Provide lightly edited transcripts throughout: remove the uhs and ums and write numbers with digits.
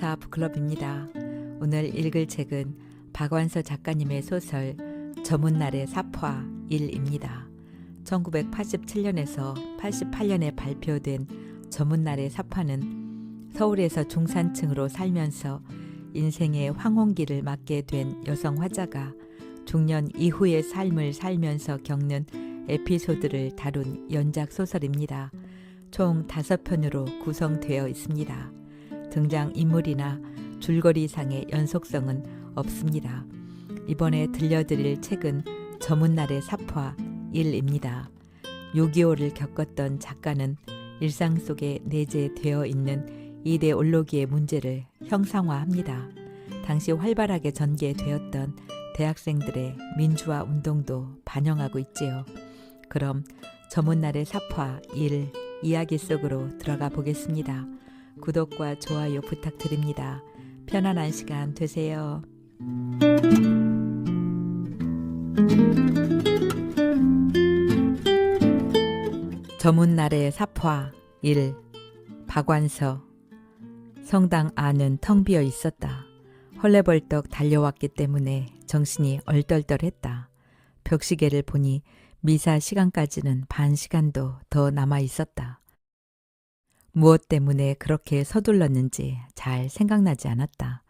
남사 북클럽입니다. 오늘 읽을 책은 박완서 작가님의 소설 저문날의 사파 1입니다. 1987년에서 88년에 발표된 저문날의 사파는 서울에서 중산층으로 살면서 인생의 황혼기를 맞게 된 여성 화자가 중년 이후의 삶을 살면서 겪는 에피소드를 다룬 연작 소설입니다. 총 5편으로 구성되어 있습니다. 등장인물이나 줄거리상의 연속성은 없습니다. 이번에 들려드릴 책은 저문날의 사파 1입니다. 6.25를 겪었던 작가는 일상 속에 내재되어 있는 이데올로기의 문제를 형상화합니다. 당시 활발하게 전개되었던 대학생들의 민주화 운동도 반영하고 있지요. 그럼 저문날의 사파 1 이야기 속으로 들어가 보겠습니다. 구독과 좋아요 부탁드립니다. 편안한 시간 되세요. 저문날의 사파 1 박완서. 성당 안은 텅 비어 있었다. 헐레벌떡 달려왔기 때문에 정신이 얼떨떨했다. 벽시계를 보니 미사 시간까지는 반 시간도 더 남아 있었다. 무엇 때문에 그렇게 서둘렀는지 잘 생각나지 않았다.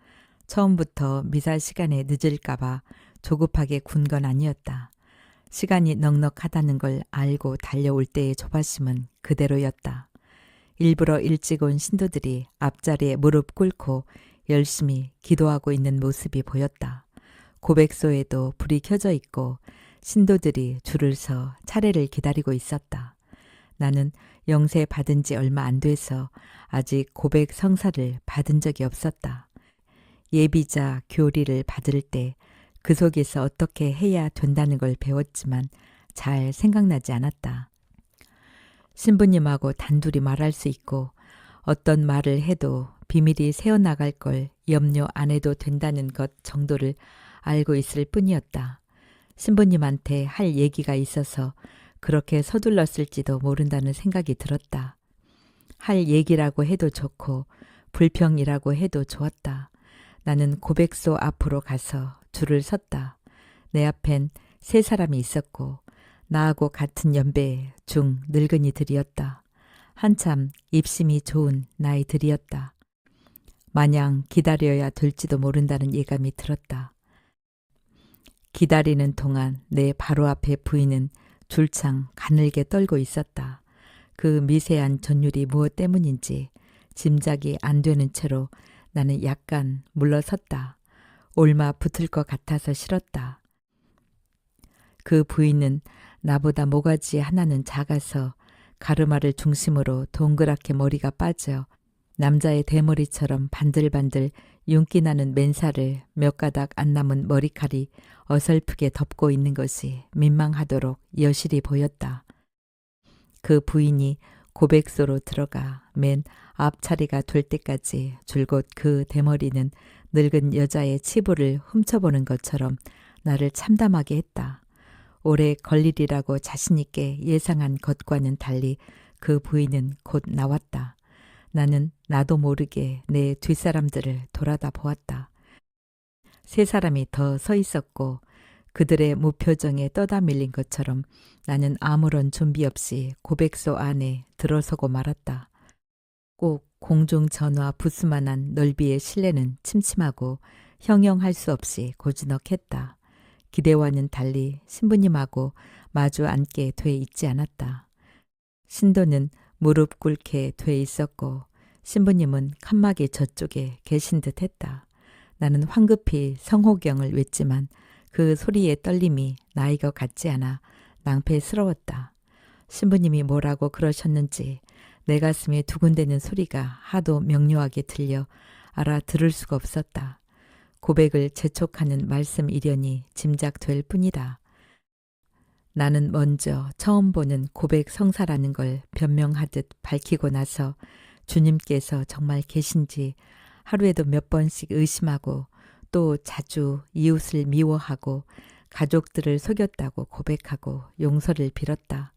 처음부터 미사 시간에 늦을까봐 조급하게 군 건 아니었다. 시간이 넉넉하다는 걸 알고 달려올 때의 조바심은 그대로였다. 일부러 일찍 온 신도들이 앞자리에 무릎 꿇고 열심히 기도하고 있는 모습이 보였다. 고백소에도 불이 켜져 있고 신도들이 줄을 서 차례를 기다리고 있었다. 나는 영세 받은 지 얼마 안 돼서 아직 고백 성사를 받은 적이 없었다. 예비자 교리를 받을 때 그 속에서 어떻게 해야 된다는 걸 배웠지만 잘 생각나지 않았다. 신부님하고 단둘이 말할 수 있고 어떤 말을 해도 비밀이 새어나갈 걸 염려 안 해도 된다는 것 정도를 알고 있을 뿐이었다. 신부님한테 할 얘기가 있어서 그렇게 서둘렀을지도 모른다는 생각이 들었다. 할 얘기라고 해도 좋고 불평이라고 해도 좋았다. 나는 고백소 앞으로 가서 줄을 섰다. 내 앞엔 3사람이 있었고 나하고 같은 연배의 중 늙은이들이었다. 한참 입심이 좋은 나이들이었다. 마냥 기다려야 될지도 모른다는 예감이 들었다. 기다리는 동안 내 바로 앞에 부인은 줄창 가늘게 떨고 있었다. 그 미세한 전율이 무엇 때문인지 짐작이 안 되는 채로 나는 약간 물러섰다. 올마 붙을 것 같아서 싫었다. 그 부인은 나보다 모가지 하나는 작아서 가르마를 중심으로 동그랗게 머리가 빠져 남자의 대머리처럼 반들반들 윤기 나는 맨살을 몇 가닥 안 남은 머리칼이 어설프게 덮고 있는 것이 민망하도록 여실히 보였다. 그 부인이 고백소로 들어가 맨 앞차례가 될 때까지 줄곧 그 대머리는 늙은 여자의 치부를 훔쳐보는 것처럼 나를 참담하게 했다. 오래 걸리리라고 자신있게 예상한 것과는 달리 그 부인은 곧 나왔다. 나는 나도 모르게 내 뒷사람들을 돌아다 보았다. 3사람이 더 서 있었고 그들의 무표정에 떠다 밀린 것처럼 나는 아무런 준비 없이 고백소 안에 들어서고 말았다. 꼭 공중전화 부스만한 넓이의 실내는 침침하고 형용할 수 없이 고즈넉했다. 기대와는 달리 신부님하고 마주 앉게 돼 있지 않았다. 신도는 무릎 꿇게 돼 있었고 신부님은 칸막이 저쪽에 계신 듯 했다. 나는 황급히 성호경을 외치만 그 소리의 떨림이 나이 것 같지 않아 낭패스러웠다. 신부님이 뭐라고 그러셨는지 내 가슴에 두근대는 소리가 하도 명료하게 들려 알아들을 수가 없었다. 고백을 재촉하는 말씀이려니 짐작될 뿐이다. 나는 먼저 처음 보는 고백 성사라는 걸 변명하듯 밝히고 나서 주님께서 정말 계신지 하루에도 몇 번씩 의심하고 또 자주 이웃을 미워하고 가족들을 속였다고 고백하고 용서를 빌었다.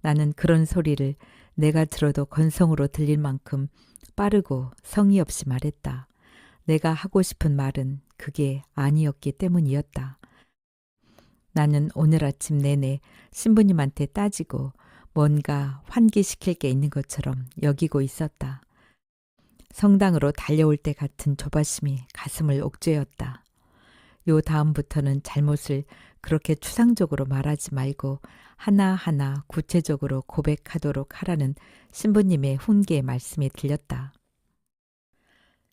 나는 그런 소리를 내가 들어도 건성으로 들릴 만큼 빠르고 성의 없이 말했다. 내가 하고 싶은 말은 그게 아니었기 때문이었다. 나는 오늘 아침 내내 신부님한테 따지고 뭔가 환기시킬 게 있는 것처럼 여기고 있었다. 성당으로 달려올 때 같은 조바심이 가슴을 옥죄었다. 요 다음부터는 잘못을 그렇게 추상적으로 말하지 말고 하나하나 구체적으로 고백하도록 하라는 신부님의 훈계의 말씀이 들렸다.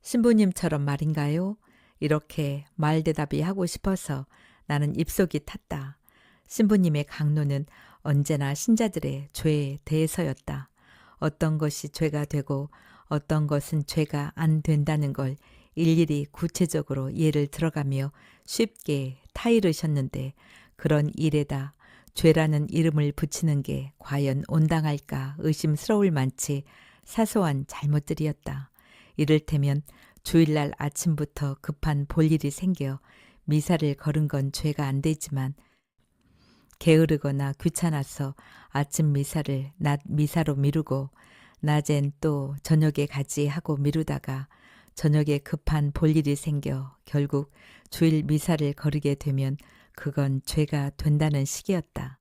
신부님처럼 말인가요? 이렇게 말대답이 하고 싶어서 나는 입속이 탔다. 신부님의 강론은 언제나 신자들의 죄에 대해서였다. 어떤 것이 죄가 되고 어떤 것은 죄가 안 된다는 걸 일일이 구체적으로 예를 들어가며 쉽게 타이르셨는데 그런 일에다 죄라는 이름을 붙이는 게 과연 온당할까 의심스러울 만치 사소한 잘못들이었다. 이를테면 주일날 아침부터 급한 볼일이 생겨 미사를 걸은 건 죄가 안 되지만 게으르거나 귀찮아서 아침 미사를 낮 미사로 미루고 낮엔 또 저녁에 가지 하고 미루다가 저녁에 급한 볼일이 생겨 결국 주일 미사를 거르게 되면 그건 죄가 된다는 식이었다.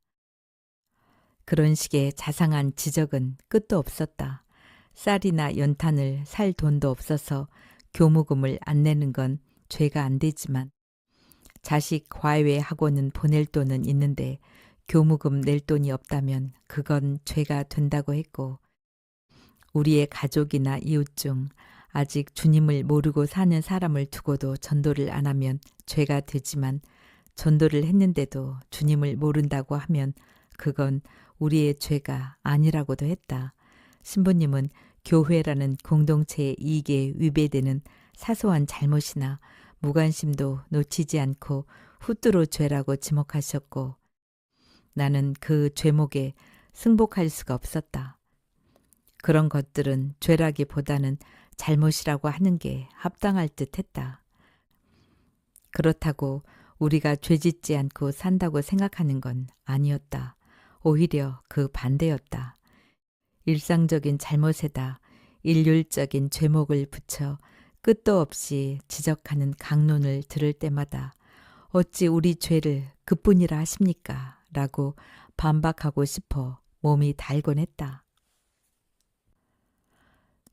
그런 식의 자상한 지적은 끝도 없었다. 쌀이나 연탄을 살 돈도 없어서 교무금을 안 내는 건 죄가 안 되지만 자식 과외 학원은 보낼 돈은 있는데 교무금 낼 돈이 없다면 그건 죄가 된다고 했고 우리의 가족이나 이웃 중 아직 주님을 모르고 사는 사람을 두고도 전도를 안 하면 죄가 되지만 전도를 했는데도 주님을 모른다고 하면 그건 우리의 죄가 아니라고도 했다. 신부님은 교회라는 공동체의 이익에 위배되는 사소한 잘못이나 무관심도 놓치지 않고 후뚜로 죄라고 지목하셨고 나는 그 죄목에 승복할 수가 없었다. 그런 것들은 죄라기보다는 잘못이라고 하는 게 합당할 듯 했다. 그렇다고 우리가 죄짓지 않고 산다고 생각하는 건 아니었다. 오히려 그 반대였다. 일상적인 잘못에다 일률적인 죄목을 붙여 끝도 없이 지적하는 강론을 들을 때마다 어찌 우리 죄를 그뿐이라 하십니까? 라고 반박하고 싶어 몸이 달곤 했다.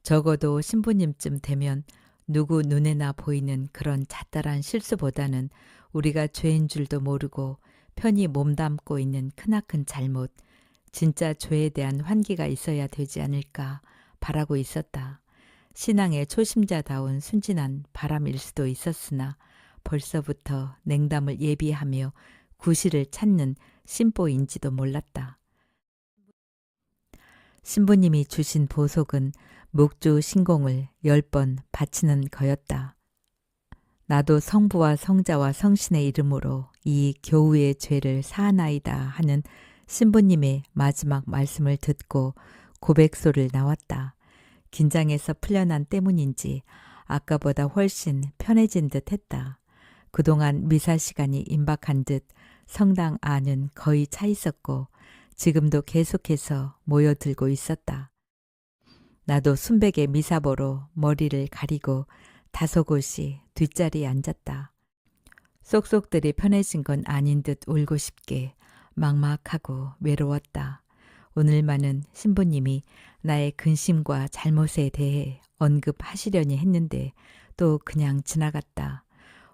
적어도 신부님쯤 되면 누구 눈에나 보이는 그런 잣달한 실수보다는 우리가 죄인 줄도 모르고 편히 몸담고 있는 크나큰 잘못, 진짜 죄에 대한 환기가 있어야 되지 않을까 바라고 있었다. 신앙의 초심자다운 순진한 바람일 수도 있었으나 벌써부터 냉담을 예비하며 구실을 찾는 심보인지도 몰랐다. 신부님이 주신 보석은 묵주 신공을 10번 바치는 거였다. 나도 성부와 성자와 성신의 이름으로 이 교우의 죄를 사하나이다 하는 신부님의 마지막 말씀을 듣고 고백소를 나왔다. 긴장해서 풀려난 때문인지 아까보다 훨씬 편해진 듯 했다. 그동안 미사 시간이 임박한 듯 성당 안은 거의 차 있었고 지금도 계속해서 모여들고 있었다. 나도 순백의 미사보로 머리를 가리고 다소곳이 뒷자리에 앉았다. 쏙쏙들이 편해진 건 아닌 듯 울고 싶게 막막하고 외로웠다. 오늘만은 신부님이 나의 근심과 잘못에 대해 언급하시려니 했는데 또 그냥 지나갔다.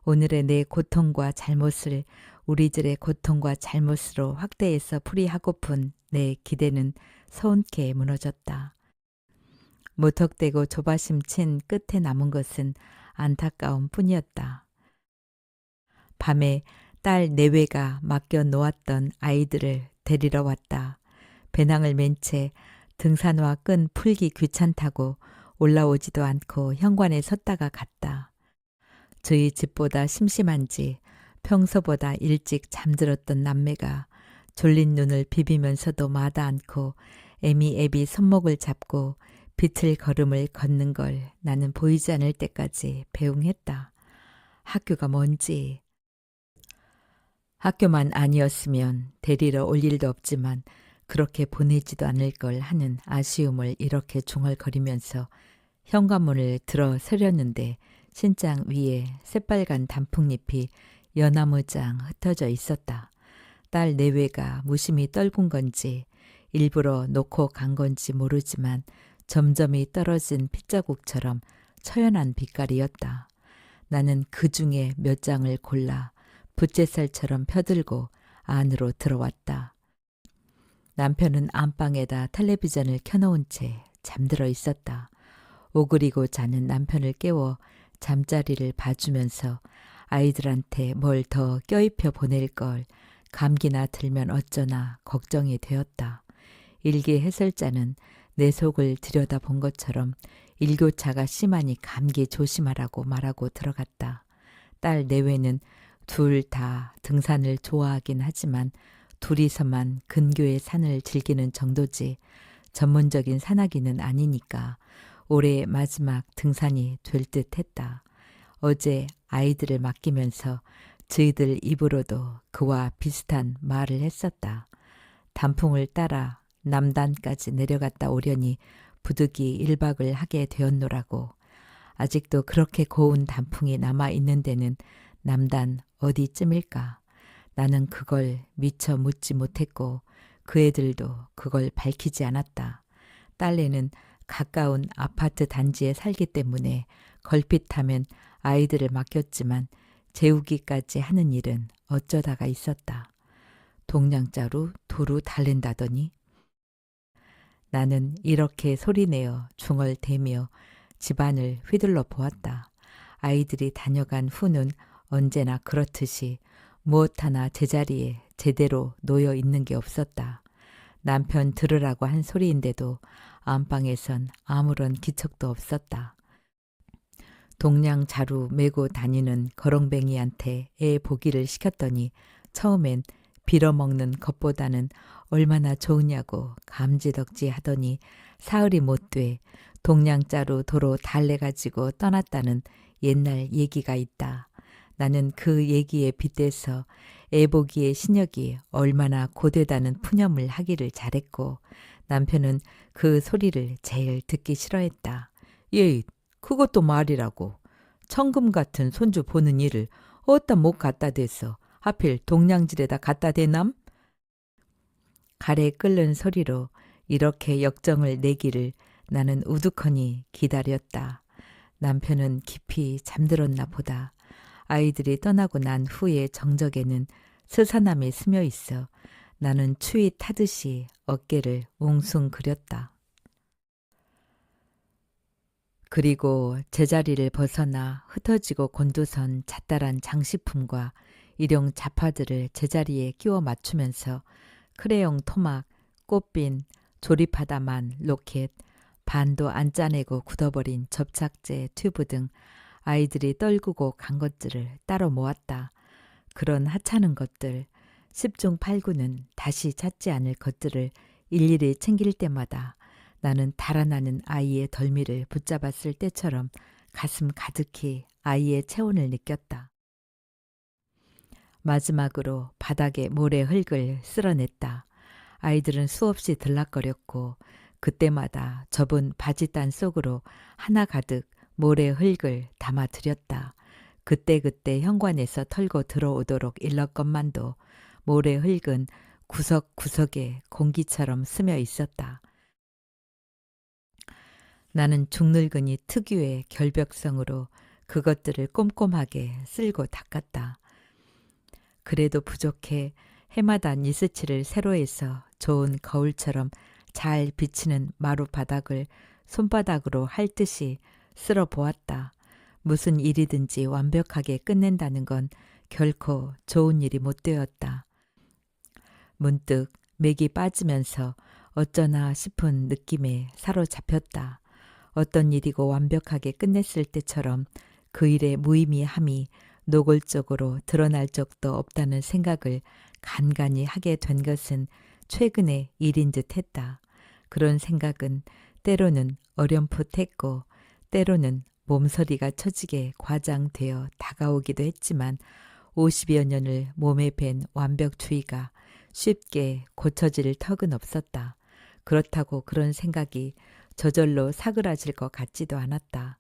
오늘의 내 고통과 잘못을 우리들의 고통과 잘못으로 확대해서 풀이하고픈 내 기대는 서운케 무너졌다. 무턱대고 조바심 친 끝에 남은 것은 안타까움 뿐이었다. 밤에 딸 내외가 맡겨 놓았던 아이들을 데리러 왔다. 배낭을 맨 채 등산화 끈 풀기 귀찮다고 올라오지도 않고 현관에 섰다가 갔다. 저희 집보다 심심한지 평소보다 일찍 잠들었던 남매가 졸린 눈을 비비면서도 마다 않고 애미애비 손목을 잡고 비틀 걸음을 걷는 걸 나는 보이지 않을 때까지 배웅했다. 학교가 뭔지. 학교만 아니었으면 데리러 올 일도 없지만 그렇게 보내지도 않을 걸 하는 아쉬움을 이렇게 중얼거리면서 현관문을 들어 서렸는데 신장 위에 새빨간 단풍잎이 연나무장 흩어져 있었다. 딸 내외가 무심히 떨군 건지 일부러 놓고 간 건지 모르지만 점점이 떨어진 핏자국처럼 처연한 빛깔이었다. 나는 그 중에 몇 장을 골라 붓제살처럼 펴들고 안으로 들어왔다. 남편은 안방에다 텔레비전을 켜놓은 채 잠들어 있었다. 오그리고 자는 남편을 깨워 잠자리를 봐주면서 아이들한테 뭘 더 껴입혀 보낼 걸 감기나 들면 어쩌나 걱정이 되었다. 일개 해설자는 내 속을 들여다본 것처럼 일교차가 심하니 감기 조심하라고 말하고 들어갔다. 딸 내외는 둘 다 등산을 좋아하긴 하지만 둘이서만 근교의 산을 즐기는 정도지 전문적인 산악인은 아니니까 올해 마지막 등산이 될 듯했다. 어제 아이들을 맡기면서 저희들 입으로도 그와 비슷한 말을 했었다. 단풍을 따라 남단까지 내려갔다 오려니 부득이 1박을 하게 되었노라고. 아직도 그렇게 고운 단풍이 남아있는 데는 남단 어디쯤일까? 나는 그걸 미처 묻지 못했고 그 애들도 그걸 밝히지 않았다. 딸내는 가까운 아파트 단지에 살기 때문에 걸핏하면 아이들을 맡겼지만 재우기까지 하는 일은 어쩌다가 있었다. 동냥자루 두루 달랜다더니 나는 이렇게 소리내어 중얼대며 집안을 휘둘러 보았다. 아이들이 다녀간 후는 언제나 그렇듯이 무엇 하나 제자리에 제대로 놓여 있는 게 없었다. 남편 들으라고 한 소리인데도 안방에선 아무런 기척도 없었다. 동냥 자루 메고 다니는 거렁뱅이한테 애 보기를 시켰더니 처음엔 빌어먹는 것보다는 얼마나 좋으냐고 감지덕지 하더니 사흘이 못돼 동냥자루 도로 달래가지고 떠났다는 옛날 얘기가 있다. 나는 그 얘기에 빗대서 애 보기의 신역이 얼마나 고되다는 푸념을 하기를 잘했고 남편은 그 소리를 제일 듣기 싫어했다. 예, 그것도 말이라고. 천금 같은 손주 보는 일을 어디다 못 갖다 댔어. 하필 동냥질에다 갖다 대남? 가래 끓는 소리로 이렇게 역정을 내기를 나는 우두커니 기다렸다. 남편은 깊이 잠들었나 보다. 아이들이 떠나고 난 후에 정적에는 스산함이 스며 있어 나는 추위 타듯이 어깨를 웅숭거렸다. 그리고 제자리를 벗어나 흩어지고 곤두선 잣달한 장식품과 일용 자파들을 제자리에 끼워 맞추면서 크레용 토막, 꽃빈, 조립하다만 로켓, 반도 안 짜내고 굳어버린 접착제 튜브 등 아이들이 떨구고 간 것들을 따로 모았다. 그런 하찮은 것들, 10중 8구는 다시 찾지 않을 것들을 일일이 챙길 때마다 나는 달아나는 아이의 덜미를 붙잡았을 때처럼 가슴 가득히 아이의 체온을 느꼈다. 마지막으로 바닥에 모래 흙을 쓸어냈다. 아이들은 수없이 들락거렸고 그때마다 접은 바지단 속으로 하나 가득 모래 흙을 담아들였다. 그때그때 현관에서 털고 들어오도록 일렀건만도 모래 흙은 구석구석에 공기처럼 스며 있었다. 나는 중늙은이 특유의 결벽성으로 그것들을 꼼꼼하게 쓸고 닦았다. 그래도 부족해 해마다 니스치를 새로 해서 좋은 거울처럼 잘 비치는 마루 바닥을 손바닥으로 핥듯이 쓸어 보았다. 무슨 일이든지 완벽하게 끝낸다는 건 결코 좋은 일이 못 되었다. 문득 맥이 빠지면서 어쩌나 싶은 느낌에 사로잡혔다. 어떤 일이고 완벽하게 끝냈을 때처럼 그 일의 무의미함이 노골적으로 드러날 적도 없다는 생각을 간간히 하게 된 것은 최근의 일인 듯 했다. 그런 생각은 때로는 어렴풋했고 때로는 몸서리가 처지게 과장되어 다가오기도 했지만 50여 년을 몸에 밴 완벽주의가 쉽게 고쳐질 턱은 없었다. 그렇다고 그런 생각이 저절로 사그라질 것 같지도 않았다.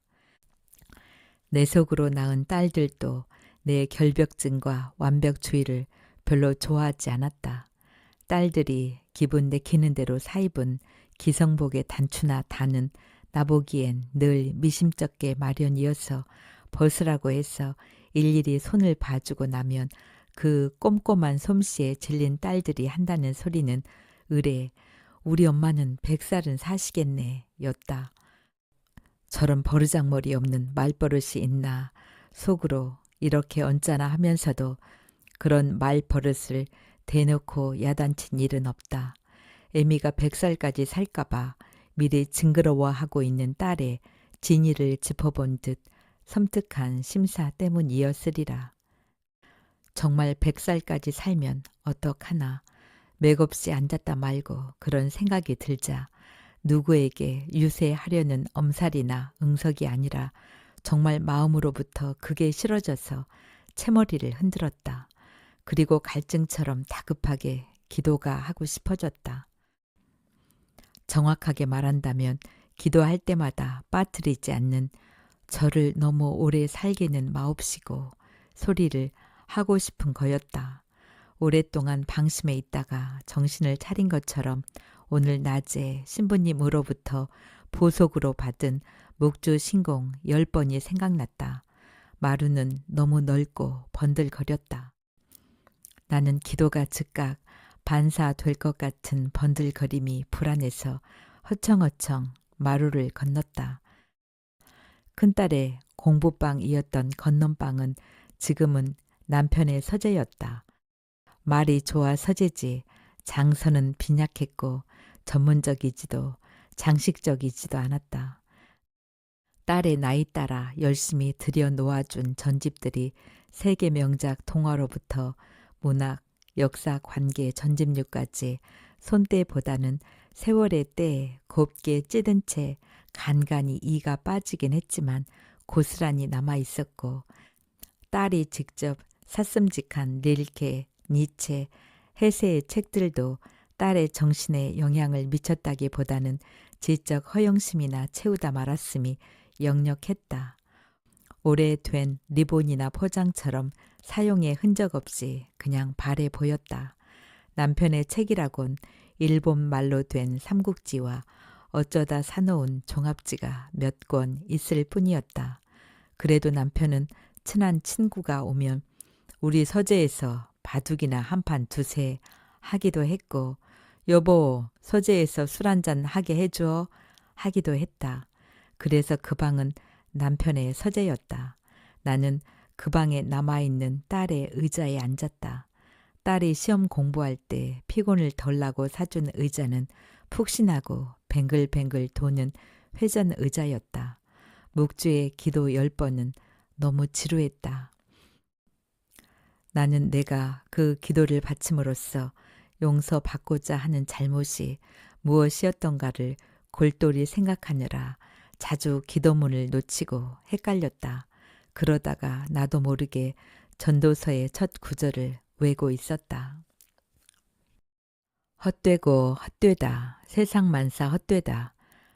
내 속으로 낳은 딸들도 내 결벽증과 완벽주의를 별로 좋아하지 않았다. 딸들이 기분 내키는 대로 사입은 기성복의 단추나 단은 나보기엔 늘 미심쩍게 마련이어서 벗으라고 해서 일일이 손을 봐주고 나면 그 꼼꼼한 솜씨에 질린 딸들이 한다는 소리는 으레 우리 엄마는 100살은 사시겠네 였다. 저런 버르장머리 없는 말버릇이 있나 속으로 이렇게 언짢아 하면서도 그런 말버릇을 대놓고 야단친 일은 없다. 애미가 100살까지 살까봐 미리 징그러워하고 있는 딸의 진위를 짚어본 듯 섬뜩한 심사 때문이었으리라. 정말 100살까지 살면 어떡하나 맥없이 앉았다 말고 그런 생각이 들자 누구에게 유세하려는 엄살이나 응석이 아니라 정말 마음으로부터 그게 싫어져서 채머리를 흔들었다. 그리고 갈증처럼 다급하게 기도가 하고 싶어졌다. 정확하게 말한다면 기도할 때마다 빠뜨리지 않는 저를 너무 오래 살게는 마옵시고 소리를 하고 싶은 거였다. 오랫동안 방심해 있다가 정신을 차린 것처럼 오늘 낮에 신부님으로부터 보석으로 받은 묵주 신공 10번이 생각났다. 마루는 너무 넓고 번들거렸다. 나는 기도가 즉각 반사될 것 같은 번들거림이 불안해서 허청허청 마루를 건넜다. 큰딸의 공부방이었던 건넌방은 지금은 남편의 서재였다. 말이 좋아 서재지 장서는 빈약했고 전문적이지도 장식적이지도 않았다. 딸의 나이 따라 열심히 들여놓아준 전집들이 세계 명작 동화로부터 문학, 역사, 관계, 전집류까지 손때보다는 세월의 때에 곱게 찌든 채 간간히 이가 빠지긴 했지만 고스란히 남아있었고 딸이 직접 샀음직한 릴케, 니체, 헤세의 책들도 딸의 정신에 영향을 미쳤다기보다는 지적 허영심이나 채우다 말았음이 역력했다. 오래된 리본이나 포장처럼 사용의 흔적 없이 그냥 바래 보였다. 남편의 책이라곤 일본 말로 된 삼국지와 어쩌다 사놓은 종합지가 몇 권 있을 뿐이었다. 그래도 남편은 친한 친구가 오면 우리 서재에서 바둑이나 한판 두세 하기도 했고 여보 서재에서 술 한잔 하게 해줘 하기도 했다. 그래서 그 방은 남편의 서재였다. 나는 그 방에 남아있는 딸의 의자에 앉았다. 딸이 시험 공부할 때 피곤을 덜 나고 사준 의자는 푹신하고 뱅글뱅글 도는 회전 의자였다. 묵주의 기도 10번은 너무 지루했다. 나는 내가 그 기도를 바침으로써 용서받고자 하는 잘못이 무엇이었던가를 골똘히 생각하느라 자주 기도문을 놓치고 헷갈렸다. 그러다가 나도 모르게 전도서의 첫 구절을 외고 있었다. 헛되고 헛되다. 세상 만사 헛되다.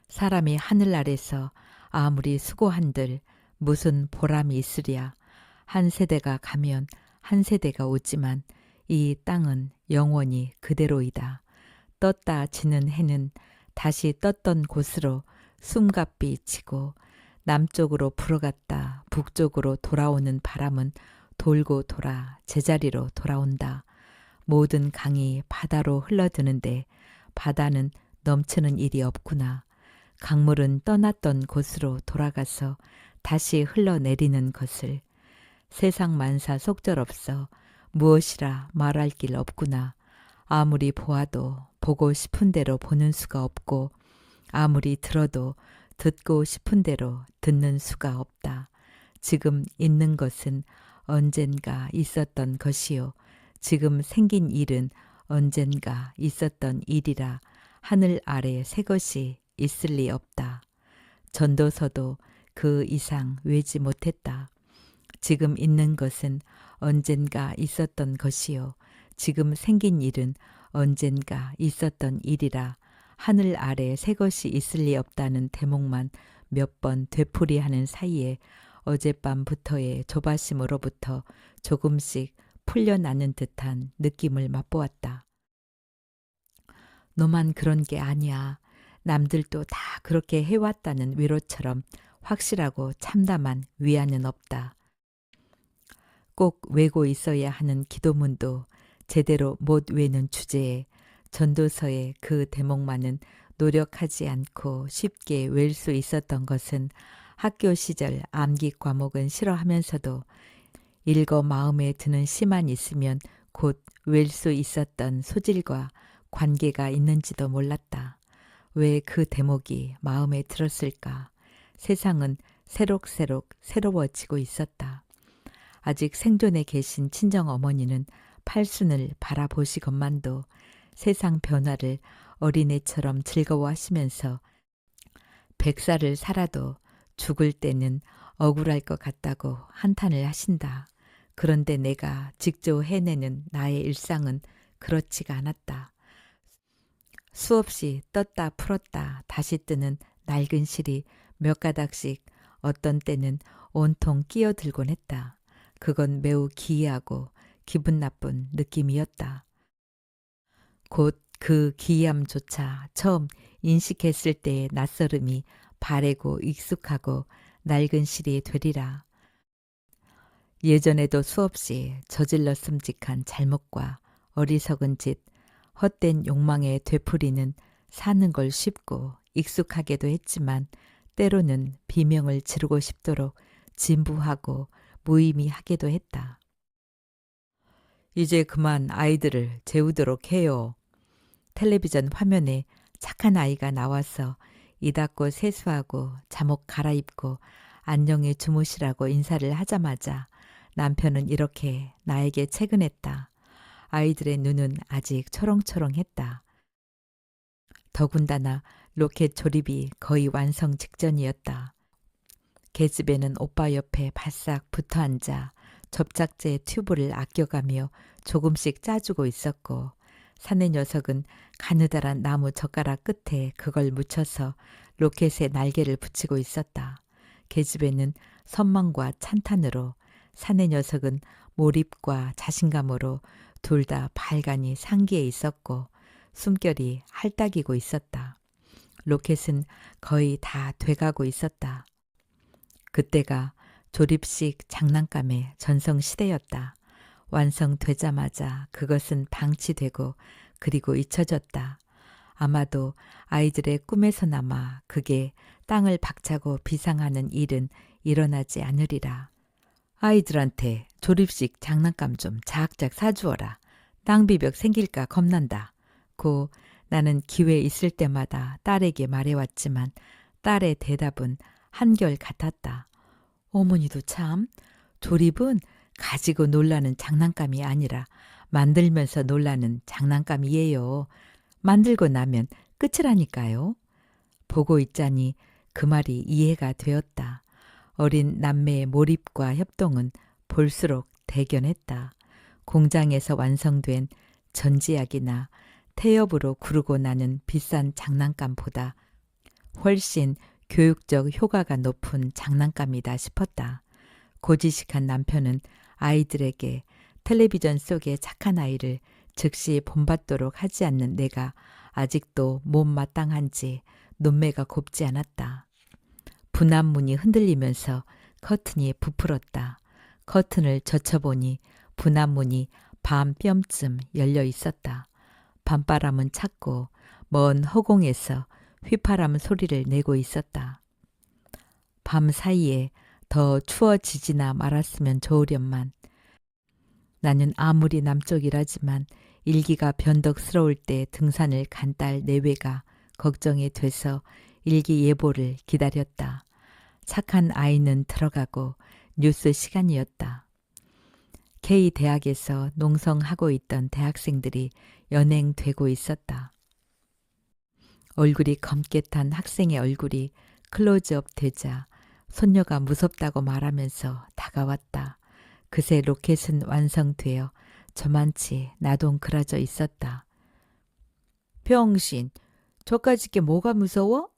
사람이 하늘 아래서 아무리 수고한들 무슨 보람이 있으랴. 한 세대가 가면 한 세대가 오지만 이 땅은 영원히 그대로이다. 떴다 지는 해는 다시 떴던 곳으로 숨가삐 치고 남쪽으로 불어갔다 북쪽으로 돌아오는 바람은 돌고 돌아 제자리로 돌아온다. 모든 강이 바다로 흘러드는데 바다는 넘치는 일이 없구나. 강물은 떠났던 곳으로 돌아가서 다시 흘러내리는 것을. 세상 만사 속절없어 무엇이라 말할 길 없구나. 아무리 보아도 보고 싶은 대로 보는 수가 없고 아무리 들어도 듣고 싶은 대로 듣는 수가 없다. 지금 있는 것은 언젠가 있었던 것이요. 지금 생긴 일은 언젠가 있었던 일이라 하늘 아래 새 것이 있을 리 없다. 전도서도 그 이상 외지 못했다. 지금 있는 것은 언젠가 있었던 것이요. 지금 생긴 일은 언젠가 있었던 일이라 하늘 아래 새 것이 있을 리 없다는 대목만 몇 번 되풀이하는 사이에 어젯밤부터의 조바심으로부터 조금씩 풀려나는 듯한 느낌을 맛보았다. 너만 그런 게 아니야. 남들도 다 그렇게 해왔다는 위로처럼 확실하고 참담한 위안은 없다. 꼭 외고 있어야 하는 기도문도 제대로 못 외는 주제에 전도서의 그 대목만은 노력하지 않고 쉽게 외울 수 있었던 것은 학교 시절 암기 과목은 싫어하면서도 읽어 마음에 드는 시만 있으면 곧 외울 수 있었던 소질과 관계가 있는지도 몰랐다. 왜 그 대목이 마음에 들었을까? 세상은 새록새록 새로워지고 있었다. 아직 생존에 계신 친정어머니는 팔순을 바라보시건만도 세상 변화를 어린애처럼 즐거워하시면서 100살을 살아도 죽을 때는 억울할 것 같다고 한탄을 하신다. 그런데 내가 직접 해내는 나의 일상은 그렇지가 않았다. 수없이 떴다 풀었다 다시 뜨는 낡은 실이 몇 가닥씩 어떤 때는 온통 끼어들곤 했다. 그건 매우 기이하고 기분 나쁜 느낌이었다. 곧 그 기이함조차 처음 인식했을 때의 낯설음이 바래고 익숙하고 낡은 실이 되리라. 예전에도 수없이 저질렀음직한 잘못과 어리석은 짓, 헛된 욕망에 되풀이는 사는 걸 쉽고 익숙하게도 했지만 때로는 비명을 지르고 싶도록 진부하고 무의미하게도 했다. 이제 그만 아이들을 재우도록 해요. 텔레비전 화면에 착한 아이가 나와서 이 닦고 세수하고 잠옷 갈아입고 안녕히 주무시라고 인사를 하자마자 남편은 이렇게 나에게 채근했다. 아이들의 눈은 아직 초롱초롱했다. 더군다나 로켓 조립이 거의 완성 직전이었다. 계집애는 오빠 옆에 바싹 붙어앉아 접착제 튜브를 아껴가며 조금씩 짜주고 있었고 사내 녀석은 가느다란 나무 젓가락 끝에 그걸 묻혀서 로켓에 날개를 붙이고 있었다. 계집애는 선망과 찬탄으로 사내 녀석은 몰입과 자신감으로 둘 다 발간이 상기에 있었고 숨결이 할딱이고 있었다. 로켓은 거의 다 돼가고 있었다. 그때가 조립식 장난감의 전성시대였다. 완성되자마자 그것은 방치되고 그리고 잊혀졌다. 아마도 아이들의 꿈에서나마 그게 땅을 박차고 비상하는 일은 일어나지 않으리라. 아이들한테 조립식 장난감 좀 작작 사주어라. 낭비벽 생길까 겁난다. 고 나는 기회 있을 때마다 딸에게 말해왔지만 딸의 대답은 한결 같았다. 어머니도 참, 조립은 가지고 놀라는 장난감이 아니라 만들면서 놀라는 장난감이에요. 만들고 나면 끝이라니까요. 보고 있자니 그 말이 이해가 되었다. 어린 남매의 몰입과 협동은 볼수록 대견했다. 공장에서 완성된 전지약이나 태엽으로 구르고 나는 비싼 장난감보다 훨씬 교육적 효과가 높은 장난감이다 싶었다. 고지식한 남편은 아이들에게 텔레비전 속의 착한 아이를 즉시 본받도록 하지 않는 내가 아직도 못마땅한지 눈매가 곱지 않았다. 분합문이 흔들리면서 커튼이 부풀었다. 커튼을 젖혀보니 분합문이 반 뼘쯤 열려 있었다. 밤바람은 찼고 먼 허공에서 휘파람 소리를 내고 있었다. 밤 사이에 더 추워지지나 말았으면 좋으련만 나는 아무리 남쪽이라지만 일기가 변덕스러울 때 등산을 간 딸 내외가 걱정이 돼서 일기예보를 기다렸다. 착한 아이는 들어가고 뉴스 시간이었다. K대학에서 농성하고 있던 대학생들이 연행되고 있었다. 얼굴이 검게 탄 학생의 얼굴이 클로즈업 되자 손녀가 무섭다고 말하면서 다가왔다. 그새 로켓은 완성되어 저만치 나동그라져 있었다. 병신, 저까짓 게 뭐가 무서워?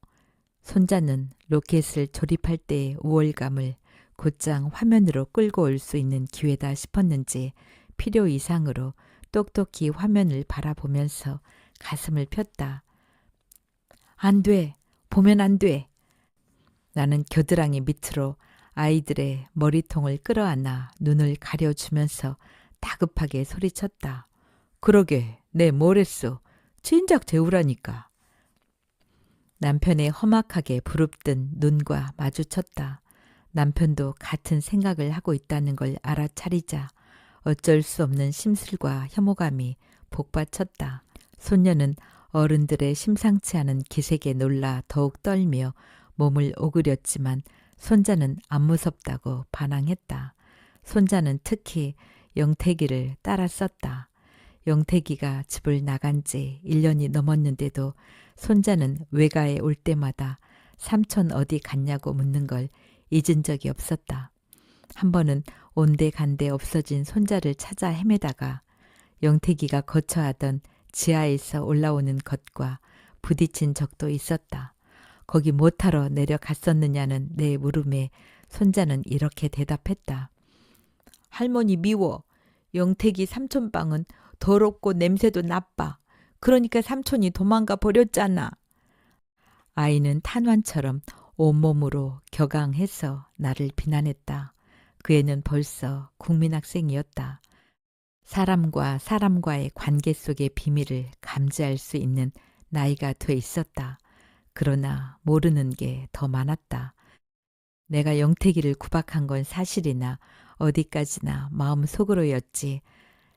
손자는 로켓을 조립할 때의 우월감을 곧장 화면으로 끌고 올 수 있는 기회다 싶었는지 필요 이상으로 똑똑히 화면을 바라보면서 가슴을 폈다. 안 돼. 보면 안 돼. 나는 겨드랑이 밑으로 아이들의 머리통을 끌어안아 눈을 가려주면서 다급하게 소리쳤다. 그러게, 내 뭘 했어. 진작 재우라니까. 남편의 험악하게 부릅뜬 눈과 마주쳤다. 남편도 같은 생각을 하고 있다는 걸 알아차리자 어쩔 수 없는 심술과 혐오감이 복받쳤다. 손녀는 어른들의 심상치 않은 기색에 놀라 더욱 떨며 몸을 오그렸지만 손자는 안 무섭다고 반항했다. 손자는 특히 영택이를 따랐었다. 영택이가 집을 나간 지 1년이 넘었는데도 손자는 외가에 올 때마다 삼촌 어디 갔냐고 묻는 걸 잊은 적이 없었다. 한 번은 온데간데 없어진 손자를 찾아 헤매다가 영택이가 거처하던 지하에서 올라오는 것과 부딪힌 적도 있었다. 거기 못하러 내려갔었느냐는 내 물음에 손자는 이렇게 대답했다. 할머니 미워. 영택이 삼촌방은 더럽고 냄새도 나빠. 그러니까 삼촌이 도망가 버렸잖아. 아이는 탄환처럼 온몸으로 격앙해서 나를 비난했다. 그 애는 벌써 국민학생이었다. 사람과 사람과의 관계 속의 비밀을 감지할 수 있는 나이가 돼 있었다. 그러나 모르는 게 더 많았다. 내가 영택이를 구박한 건 사실이나 어디까지나 마음속으로였지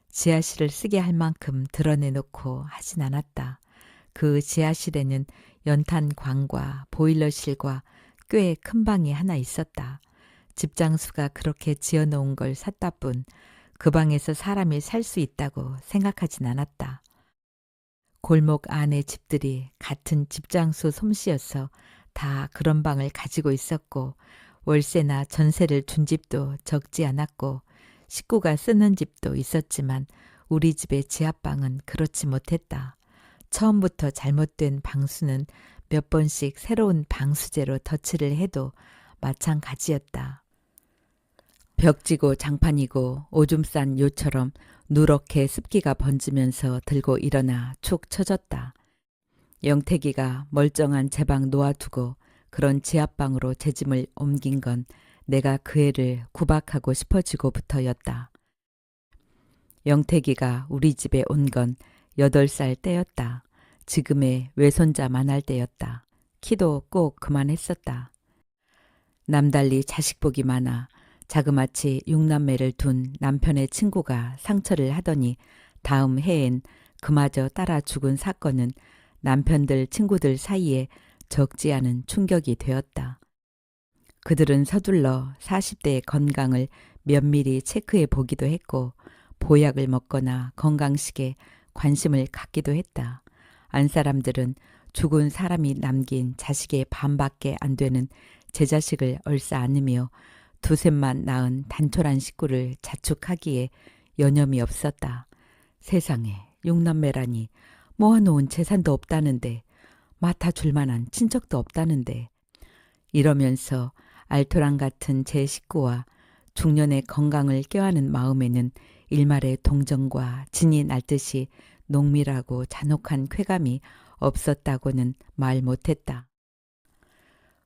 지하실을 쓰게 할 만큼 드러내놓고 하진 않았다. 그 지하실에는 연탄광과 보일러실과 꽤 큰 방이 하나 있었다. 집장수가 그렇게 지어놓은 걸 샀다 뿐 그 방에서 사람이 살 수 있다고 생각하진 않았다. 골목 안의 집들이 같은 집장수 솜씨여서 다 그런 방을 가지고 있었고 월세나 전세를 준 집도 적지 않았고 식구가 쓰는 집도 있었지만 우리 집의 지하방은 그렇지 못했다. 처음부터 잘못된 방수는 몇 번씩 새로운 방수제로 덧칠을 해도 마찬가지였다. 벽지고 장판이고 오줌 싼 요처럼 누렇게 습기가 번지면서 들고 일어나 축 처졌다. 영택이가 멀쩡한 제 방 놓아두고 그런 지하방으로 제 짐을 옮긴 건 내가 그 애를 구박하고 싶어지고부터였다. 영택이가 우리 집에 온 건 8살 때였다. 지금의 외손자만 할 때였다. 키도 꼭 그만했었다. 남달리 자식복이 많아 자그마치 6남매를 둔 남편의 친구가 상처를 하더니 다음 해엔 그마저 따라 죽은 사건은 남편들 친구들 사이에 적지 않은 충격이 되었다. 그들은 서둘러 40대의 건강을 면밀히 체크해 보기도 했고 보약을 먹거나 건강식에 관심을 갖기도 했다. 안 사람들은 죽은 사람이 남긴 자식의 반밖에 안 되는 제 자식을 얼싸 안으며 두셋만 낳은 단촐한 식구를 자축하기에 여념이 없었다. 세상에 6남매라니 모아놓은 재산도 없다는데 맡아줄 만한 친척도 없다는데 이러면서 알토란 같은 제 식구와 중년의 건강을 껴안은 마음에는 일말의 동정과 진이 날듯이 농밀하고 잔혹한 쾌감이 없었다고는 말 못했다.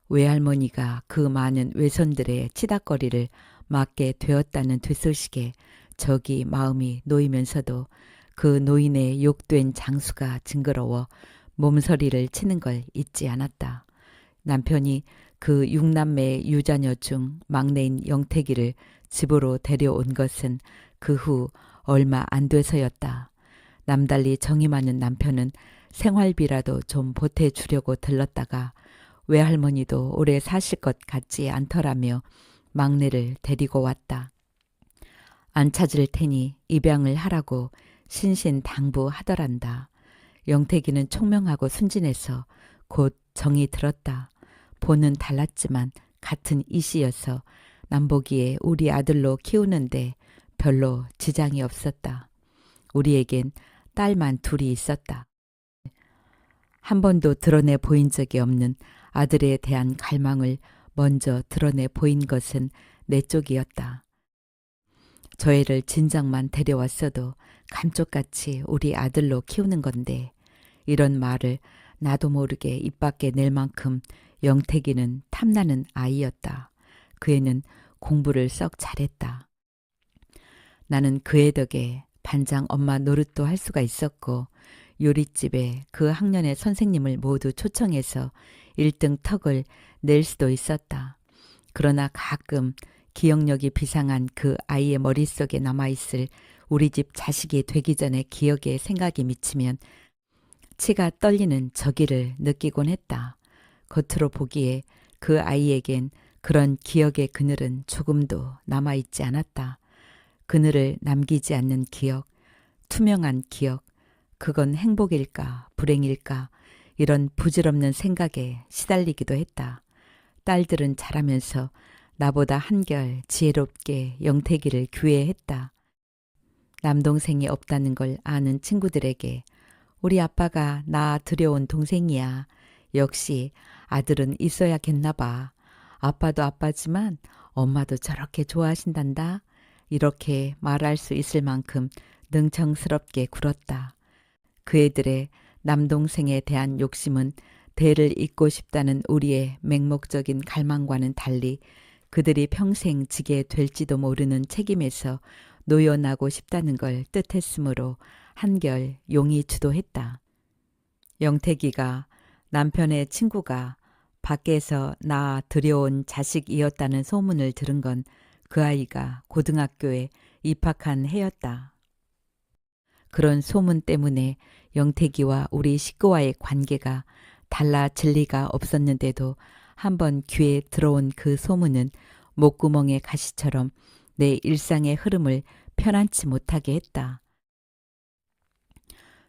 외할머니가 그 많은 외손들의 치닥거리를 맡게 되었다는 되소식에 저기 마음이 놓이면서도 그 노인의 욕된 장수가 징그러워 몸서리를 치는 걸 잊지 않았다. 남편이 그 6남매 유자녀 중 막내인 영택이를 집으로 데려온 것은 그 후 얼마 안 돼서였다. 남달리 정이 많은 남편은 생활비라도 좀 보태주려고 들렀다가 외할머니도 오래 사실 것 같지 않더라며 막내를 데리고 왔다. 안 찾을 테니 입양을 하라고 신신당부하더란다. 영택이는 총명하고 순진해서 곧 정이 들었다. 보는 달랐지만 같은 이씨여서 남보기에 우리 아들로 키우는데 별로 지장이 없었다. 우리에겐 딸만 둘이 있었다. 한 번도 드러내 보인 적이 없는 아들에 대한 갈망을 먼저 드러내 보인 것은 내 쪽이었다. 저 애를 진작만 데려왔어도 감쪽같이 우리 아들로 키우는 건데 이런 말을 나도 모르게 입 밖에 낼 만큼 영택이는 탐나는 아이였다. 그 애는 공부를 썩 잘했다. 나는 그 애 덕에 반장 엄마 노릇도 할 수가 있었고 요릿집에 그 학년의 선생님을 모두 초청해서 1등 턱을 낼 수도 있었다. 그러나 가끔 기억력이 비상한 그 아이의 머릿속에 남아있을 우리 집 자식이 되기 전에 기억에 생각이 미치면 치가 떨리는 저기를 느끼곤 했다. 겉으로 보기에 그 아이에겐 그런 기억의 그늘은 조금도 남아있지 않았다. 그늘을 남기지 않는 기억, 투명한 기억, 그건 행복일까 불행일까 이런 부질없는 생각에 시달리기도 했다. 딸들은 자라면서 나보다 한결 지혜롭게 영택이를 규회했다. 남동생이 없다는 걸 아는 친구들에게 우리 아빠가 나 들여온 동생이야. 역시 아들은 있어야겠나 봐. 아빠도 아빠지만 엄마도 저렇게 좋아하신단다. 이렇게 말할 수 있을 만큼 능청스럽게 굴었다. 그 애들의 남동생에 대한 욕심은 대를 잇고 싶다는 우리의 맹목적인 갈망과는 달리 그들이 평생 지게 될지도 모르는 책임에서 놓여나고 싶다는 걸 뜻했으므로 한결 용이 주도했다. 영택이가 남편의 친구가 밖에서 나 들여온 자식이었다는 소문을 들은 건 그 아이가 고등학교에 입학한 해였다. 그런 소문 때문에 영택이와 우리 식구와의 관계가 달라질 리가 없었는데도 한번 귀에 들어온 그 소문은 목구멍의 가시처럼 내 일상의 흐름을 편안치 못하게 했다.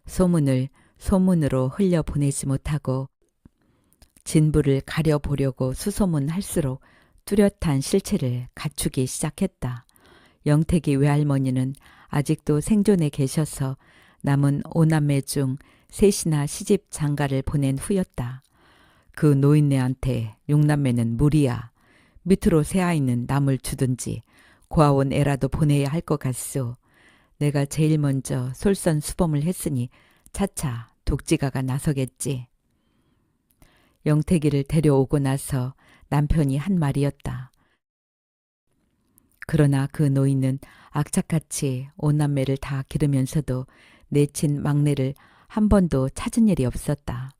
소문을 소문으로 흘려보내지 못하고 진부를 가려보려고 수소문할수록 뚜렷한 실체를 갖추기 시작했다. 영택이 외할머니는 아직도 생존해 계셔서 남은 5남매 중 셋이나 시집 장가를 보낸 후였다. 그 노인네한테 6남매는 무리야. 밑으로 새 아이는 남을 주든지 고아원 애라도 보내야 할 것 같소. 내가 제일 먼저 솔선수범을 했으니 차차 독지가가 나서겠지. 영택이를 데려오고 나서 남편이 한 말이었다. 그러나 그 노인은 악착같이 5남매를 다 기르면서도 내친 막내를 한 번도 찾은 일이 없었다.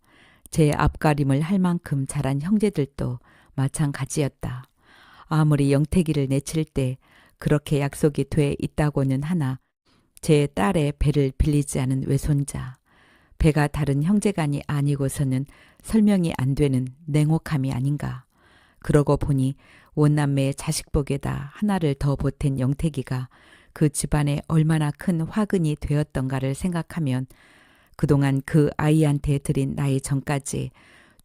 제 앞가림을 할 만큼 자란 형제들도 마찬가지였다. 아무리 영택이를 내칠 때 그렇게 약속이 돼 있다고는 하나 제 딸의 배를 빌리지 않은 외손자, 배가 다른 형제간이 아니고서는 설명이 안 되는 냉혹함이 아닌가. 그러고 보니 원남매의 자식복에다 하나를 더 보탠 영택이가 그 집안에 얼마나 큰 화근이 되었던가를 생각하면 그동안 그 아이한테 드린 나의 정까지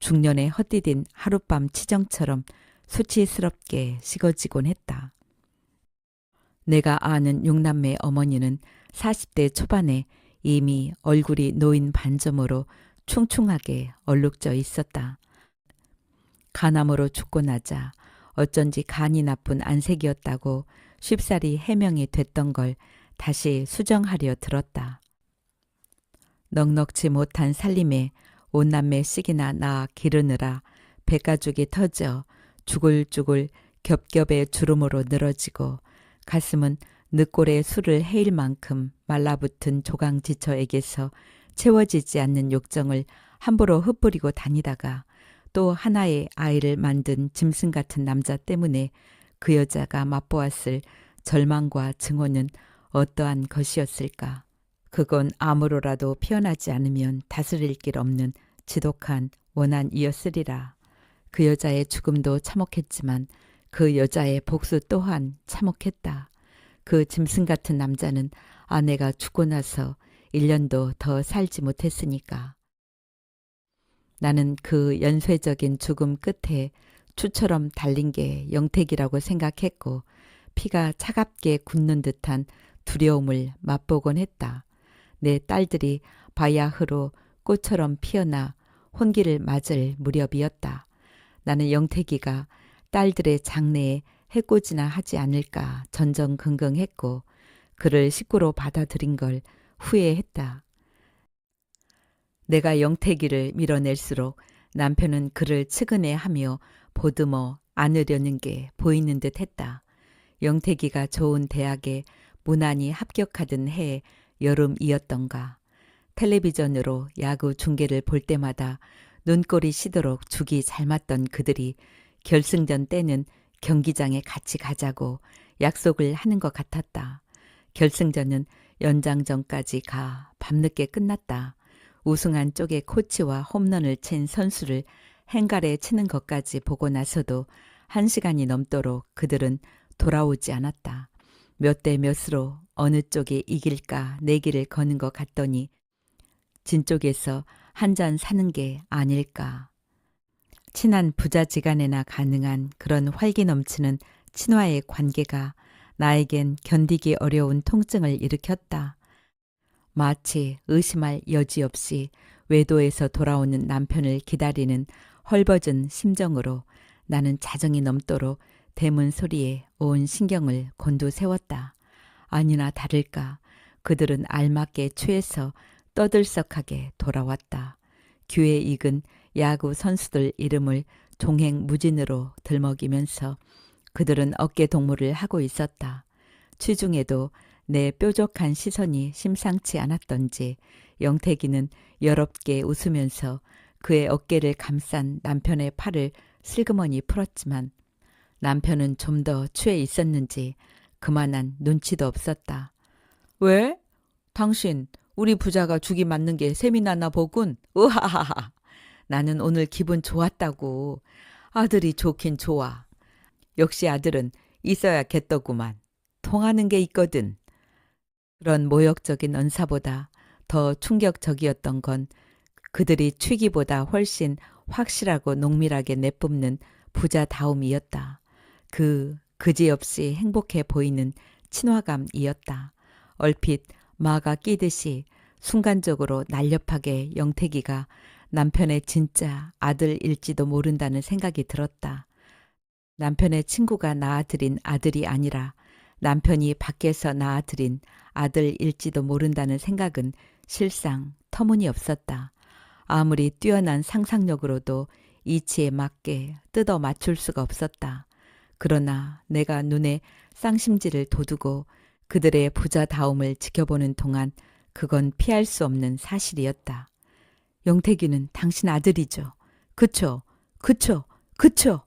중년에 헛디딘 하룻밤 치정처럼 수치스럽게 식어지곤 했다. 내가 아는 6남매 어머니는 40대 초반에 이미 얼굴이 노인 반점으로 충충하게 얼룩져 있었다. 간암으로 죽고 나자 어쩐지 간이 나쁜 안색이었다고 쉽사리 해명이 됐던 걸 다시 수정하려 들었다. 넉넉지 못한 살림에 5남매씩이나 낳아 기르느라 배가죽이 터져 주글주글 겹겹의 주름으로 늘어지고 가슴은 늑골에 술을 헤일 만큼 말라붙은 조강지처에게서 채워지지 않는 욕정을 함부로 흩뿌리고 다니다가 또 하나의 아이를 만든 짐승 같은 남자 때문에 그 여자가 맛보았을 절망과 증오는 어떠한 것이었을까. 그건 아무로라도 피어나지 않으면 다스릴 길 없는 지독한 원한이었으리라. 그 여자의 죽음도 참혹했지만 그 여자의 복수 또한 참혹했다. 그 짐승 같은 남자는 아내가 죽고 나서 1년도 더 살지 못했으니까. 나는 그 연쇄적인 죽음 끝에 추처럼 달린 게 영택이라고 생각했고 피가 차갑게 굳는 듯한 두려움을 맛보곤 했다. 내 딸들이 바야흐로 꽃처럼 피어나 혼기를 맞을 무렵이었다. 나는 영택이가 딸들의 장래에 해코지나 하지 않을까 전전긍긍했고 그를 식구로 받아들인 걸 후회했다. 내가 영택이를 밀어낼수록 남편은 그를 측은해하며 보듬어 안으려는 게 보이는 듯 했다. 영택이가 좋은 대학에 무난히 합격하던 해 여름이었던가. 텔레비전으로 야구 중계를 볼 때마다 눈꼴이 시도록 죽이 잘 맞던 그들이 결승전 때는 경기장에 같이 가자고 약속을 하는 것 같았다. 결승전은 연장전까지 가 밤늦게 끝났다. 우승한 쪽의 코치와 홈런을 친 선수를 행가래 치는 것까지 보고 나서도 1시간이 넘도록 그들은 돌아오지 않았다. 몇 대 몇으로 어느 쪽이 이길까 내기를 거는 것 같더니 진 쪽에서 한 잔 사는 게 아닐까. 친한 부자지간에나 가능한 그런 활기 넘치는 친화의 관계가 나에겐 견디기 어려운 통증을 일으켰다. 마치 의심할 여지 없이 외도에서 돌아오는 남편을 기다리는 헐벗은 심정으로 나는 자정이 넘도록 대문 소리에 온 신경을 곤두세웠다. 아니나 다를까 그들은 알맞게 취해서 떠들썩하게 돌아왔다. 귀에 익은 야구 선수들 이름을 종횡무진으로 들먹이면서 그들은 어깨 동무를 하고 있었다. 취중에도 내 뾰족한 시선이 심상치 않았던지 영택이는 여롭게 웃으면서 그의 어깨를 감싼 남편의 팔을 슬그머니 풀었지만 남편은 좀 더 취해 있었는지 그만한 눈치도 없었다. 왜? 당신 우리 부자가 죽이 맞는 게 셈이 나나 보군. 으하하하. 나는 오늘 기분 좋았다고. 아들이 좋긴 좋아. 역시 아들은 있어야겠더구만. 통하는 게 있거든. 그런 모욕적인 언사보다 더 충격적이었던 건 그들이 취기보다 훨씬 확실하고 농밀하게 내뿜는 부자다움이었다. 그지없이 행복해 보이는 친화감이었다. 얼핏 마가 끼듯이 순간적으로 날렵하게 영택이가 남편의 진짜 아들일지도 모른다는 생각이 들었다. 남편의 친구가 낳아들인 아들이 아니라 남편이 밖에서 낳아들인 아들일지도 모른다는 생각은 실상 터무니없었다. 아무리 뛰어난 상상력으로도 이치에 맞게 뜯어 맞출 수가 없었다. 그러나 내가 눈에 쌍심지를 돋우고 그들의 부자다움을 지켜보는 동안 그건 피할 수 없는 사실이었다. 영택이는 당신 아들이죠. 그쵸? 그쵸? 그쵸?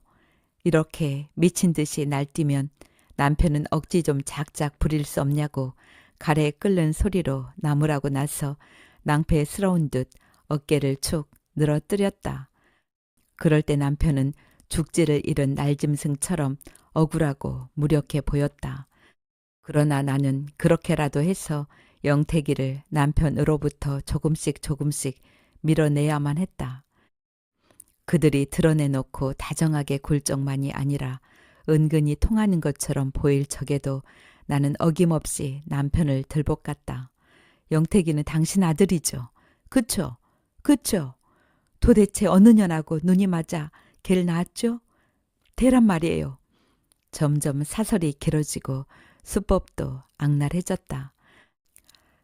이렇게 미친 듯이 날뛰면 남편은 억지 좀 작작 부릴 수 없냐고 가래 끓는 소리로 나무라고 나서 낭패스러운 듯 어깨를 축 늘어뜨렸다. 그럴 때 남편은 죽지를 잃은 날짐승처럼 억울하고 무력해 보였다. 그러나 나는 그렇게라도 해서 영택이를 남편으로부터 조금씩 밀어내야만 했다. 그들이 드러내놓고 다정하게 굴 적만이 아니라 은근히 통하는 것처럼 보일 적에도 나는 어김없이 남편을 들볶았다. 영택이는 당신 아들이죠. 그쵸? 그쵸? 도대체 어느 년하고 눈이 맞아 걔를 낳았죠? 대란 말이에요. 점점 사설이 길어지고 수법도 악랄해졌다.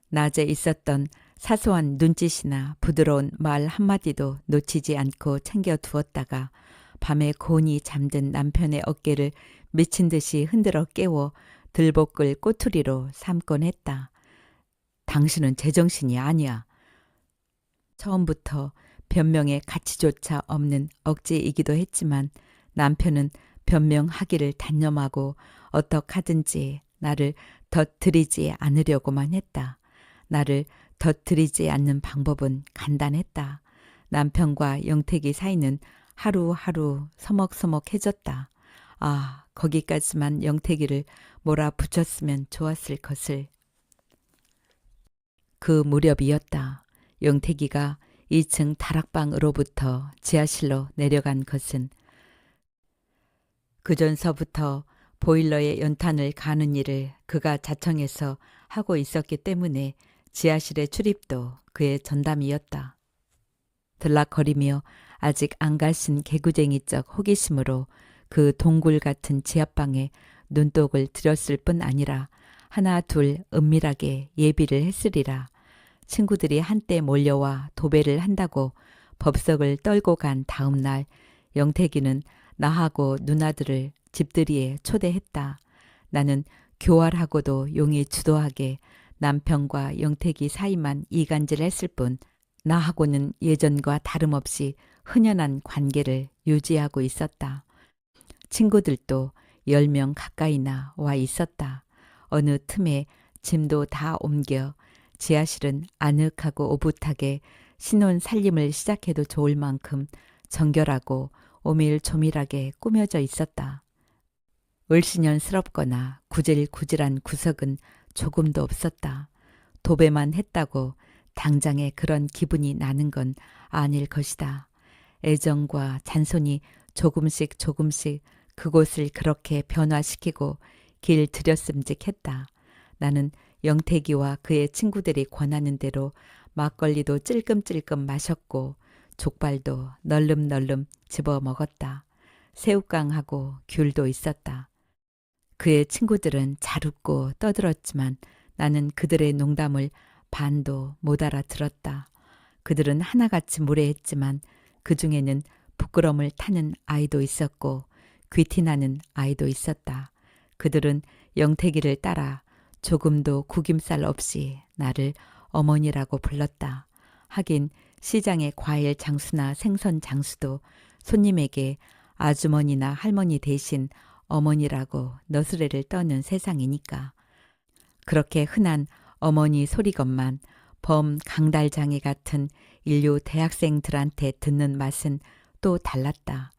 낮에 있었던 사소한 눈짓이나 부드러운 말 한마디도 놓치지 않고 챙겨두었다가 밤에 곤히 잠든 남편의 어깨를 미친 듯이 흔들어 깨워 들볶을 꼬투리로 삼곤 했다. 당신은 제정신이 아니야. 처음부터 변명의 가치조차 없는 억지이기도 했지만 남편은 변명하기를 단념하고 어떡하든지 나를 덧들이지 않으려고만 했다. 나를 덧들이지 않는 방법은 간단했다. 남편과 영택이 사이는 하루하루 서먹서먹해졌다. 아, 거기까지만 영택이를 몰아붙였으면 좋았을 것을. 그 무렵이었다. 영택이가 2층 다락방으로부터 지하실로 내려간 것은 그전서부터 보일러의 연탄을 가는 일을 그가 자청해서 하고 있었기 때문에 지하실의 출입도 그의 전담이었다. 들락거리며 아직 안 가신 개구쟁이적 호기심으로 그 동굴 같은 지하방에 눈독을 들였을 뿐 아니라 하나 둘 은밀하게 예비를 했으리라. 친구들이 한때 몰려와 도배를 한다고 법석을 떨고 간 다음 날 영택이는 나하고 누나들을 집들이에 초대했다. 나는 교활하고도 용이 주도하게 남편과 영택이 사이만 이간질했을 뿐 나하고는 예전과 다름없이 흔연한 관계를 유지하고 있었다. 친구들도 10명 가까이나 와 있었다. 어느 틈에 짐도 다 옮겨 지하실은 아늑하고 오붓하게 신혼 살림을 시작해도 좋을 만큼 정결하고 오밀조밀하게 꾸며져 있었다. 을씨년스럽거나 구질구질한 구석은 조금도 없었다. 도배만 했다고 당장에 그런 기분이 나는 건 아닐 것이다. 애정과 잔손이 조금씩 조금씩 그곳을 그렇게 변화시키고 길 들였음직했다. 나는 영택이와 그의 친구들이 권하는 대로 막걸리도 찔끔찔끔 마셨고 족발도 널름널름 집어 먹었다. 새우깡하고 귤도 있었다. 그의 친구들은 잘 웃고 떠들었지만 나는 그들의 농담을 반도 못 알아들었다. 그들은 하나같이 무례했지만 그 중에는 부끄럼을 타는 아이도 있었고 귀티나는 아이도 있었다. 그들은 영택이를 따라 조금도 구김살 없이 나를 어머니라고 불렀다. 하긴 시장의 과일 장수나 생선 장수도 손님에게 아주머니나 할머니 대신 어머니라고 너스레를 떠는 세상이니까. 그렇게 흔한 어머니 소리것만 범 강달장이 같은 인류 대학생들한테 듣는 맛은 또 달랐다.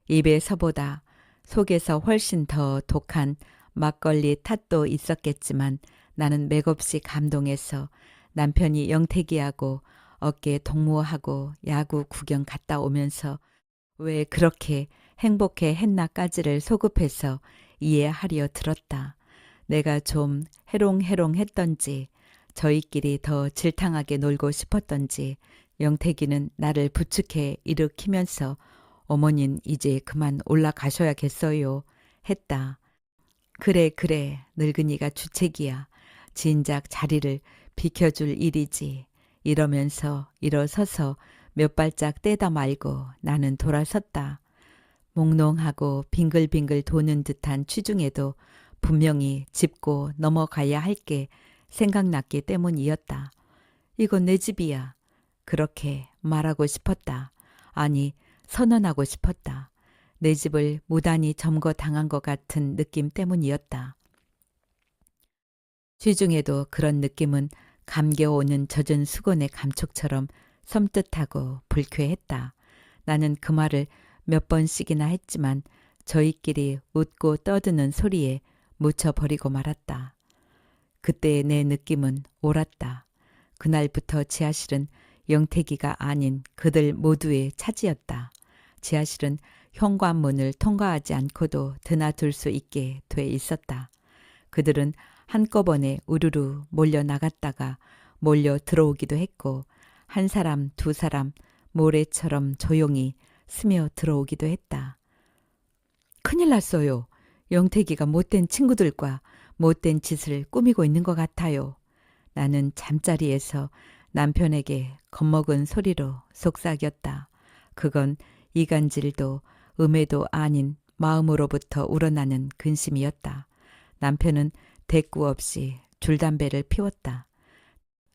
입에서보다 속에서 훨씬 더 독한 막걸리 탓도 있었겠지만 나는 맥없이 감동해서 남편이 영택이하고 어깨 동무하고 야구 구경 갔다 오면서 왜 그렇게 행복해 했나까지를 소급해서 이해하려 들었다. 내가 좀 해롱해롱했던지 저희끼리 더 질탕하게 놀고 싶었던지 영택이는 나를 부축해 일으키면서 어머닌 이제 그만 올라가셔야겠어요 했다. 그래 늙은이가 주책이야. 진작 자리를 비켜줄 일이지. 이러면서 일어서서 몇 발짝 떼다 말고 나는 돌아섰다. 몽롱하고 빙글빙글 도는 듯한 취중에도 분명히 짚고 넘어가야 할 게 생각났기 때문이었다. 이건 내 집이야. 그렇게 말하고 싶었다. 아니, 선언하고 싶었다. 내 집을 무단히 점거당한 것 같은 느낌 때문이었다. 취중에도 그런 느낌은 감겨오는 젖은 수건의 감촉처럼 섬뜩하고 불쾌했다. 나는 그 말을 몇 번씩이나 했지만 저희끼리 웃고 떠드는 소리에 묻혀버리고 말았다. 그때의 내 느낌은 옳았다. 그날부터 지하실은 영택이가 아닌 그들 모두의 차지였다. 지하실은 현관문을 통과하지 않고도 드나들 수 있게 돼 있었다. 그들은 한꺼번에 우르르 몰려 나갔다가 몰려 들어오기도 했고 한 사람 두 사람 모래처럼 조용히 스며 들어오기도 했다. 큰일 났어요. 영택이가 못된 친구들과 못된 짓을 꾸미고 있는 것 같아요. 나는 잠자리에서 남편에게 겁먹은 소리로 속삭였다. 그건 이간질도 음해도 아닌 마음으로부터 우러나는 근심이었다. 남편은 대꾸 없이 줄담배를 피웠다.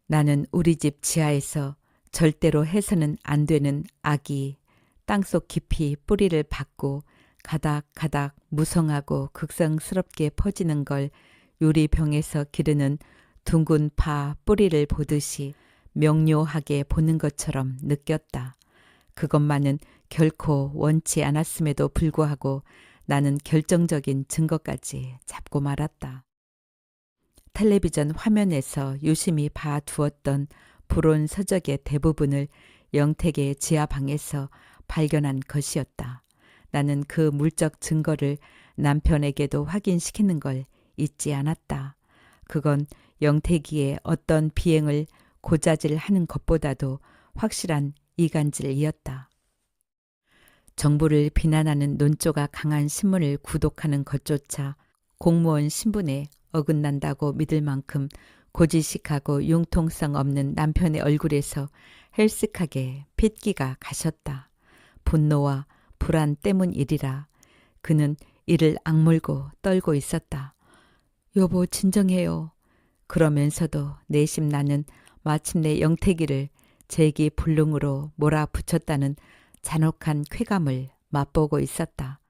나는 우리 집 지하에서 절대로 해서는 안 되는 악이 땅속 깊이 뿌리를 박고 가닥가닥 무성하고 극성스럽게 퍼지는 걸 유리병에서 기르는 둥근 파 뿌리를 보듯이 명료하게 보는 것처럼 느꼈다. 그것만은 결코 원치 않았음에도 불구하고 나는 결정적인 증거까지 잡고 말았다. 텔레비전 화면에서 유심히 봐두었던 불온 서적의 대부분을 영택의 지하방에서 발견한 것이었다. 나는 그 물적 증거를 남편에게도 확인시키는 걸 잊지 않았다. 그건 영택이의 어떤 비행을 고자질하는 것보다도 확실한 이간질이었다. 정부를 비난하는 논조가 강한 신문을 구독하는 것조차 공무원 신분에 어긋난다고 믿을 만큼 고지식하고 융통성 없는 남편의 얼굴에서 헬쓱하게 핏기가 가셨다. 분노와 불안 때문이리라. 그는 이를 악물고 떨고 있었다. 여보, 진정해요. 그러면서도 내심 나는 마침내 영택이를 제기불능으로 몰아붙였다는 잔혹한 쾌감을 맛보고 있었다.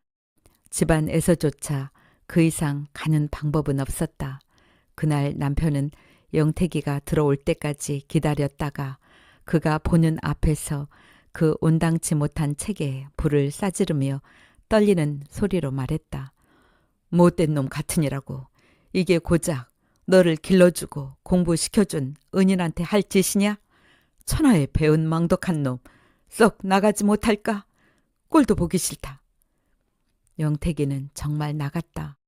집안에서조차 그 이상 가는 방법은 없었다. 그날 남편은 영택이가 들어올 때까지 기다렸다가 그가 보는 앞에서 그 온당치 못한 책에 불을 싸지르며 떨리는 소리로 말했다. 못된 놈 같으니라고. 이게 고작 너를 길러주고 공부시켜준 은인한테 할 짓이냐? 천하에 배은 망덕한 놈. 썩 나가지 못할까? 꼴도 보기 싫다. 영택이는 정말 나갔다.